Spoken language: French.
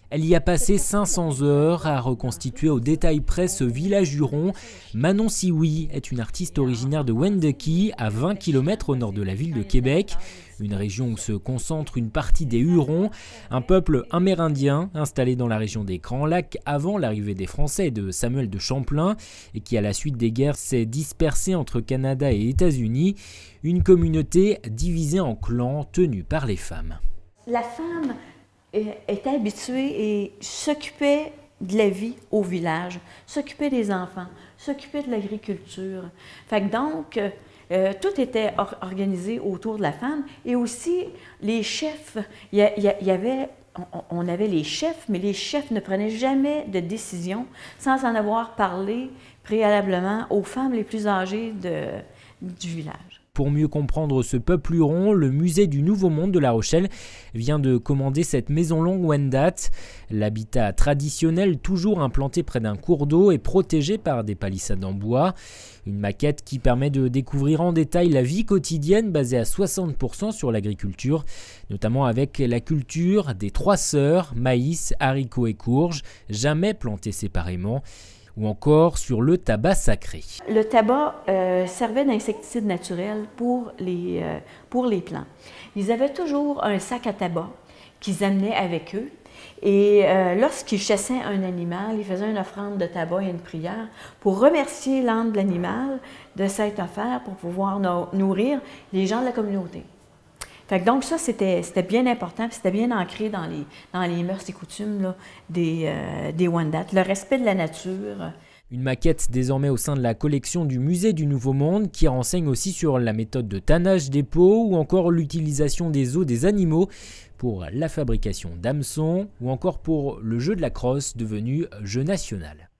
Elle y a passé 500 heures à reconstituer au détail près ce village huron. Manon Sioui est une artiste originaire de Wendake, à 20 km au nord de la ville de Québec, une région où se concentre une partie des Hurons, un peuple amérindien installé dans la région des Grands Lacs avant l'arrivée des Français et de Samuel de Champlain et qui à la suite des guerres s'est dispersé entre Canada et États-Unis, une communauté divisée en clans tenus par les femmes. La femme était habituée et s'occupait de la vie au village, s'occupait des enfants, s'occupait de l'agriculture. Fait que donc, tout était organisé autour de la femme et aussi les chefs. On avait les chefs, mais les chefs ne prenaient jamais de décision sans en avoir parlé préalablement aux femmes les plus âgées du village. Pour mieux comprendre ce peuple huron, le musée du Nouveau Monde de La Rochelle vient de commander cette maison longue Wendat. L'habitat traditionnel, toujours implanté près d'un cours d'eau, est protégé par des palissades en bois. Une maquette qui permet de découvrir en détail la vie quotidienne basée à 60% sur l'agriculture, notamment avec la culture des 3 sœurs, maïs, haricots et courges, jamais plantés séparément, ou encore sur le tabac sacré. Le tabac servait d'insecticide naturel pour les plants. Ils avaient toujours un sac à tabac qu'ils amenaient avec eux. Et lorsqu'ils chassaient un animal, ils faisaient une offrande de tabac et une prière pour remercier l'âme de l'animal de s'être offert pour pouvoir nourrir les gens de la communauté. Fait que donc ça, c'était bien important, c'était bien ancré dans les mœurs et coutumes là, des Wendat, le respect de la nature. Une maquette désormais au sein de la collection du Musée du Nouveau Monde qui renseigne aussi sur la méthode de tannage des peaux ou encore l'utilisation des os des animaux pour la fabrication d'hameçons ou encore pour le jeu de la crosse devenu jeu national.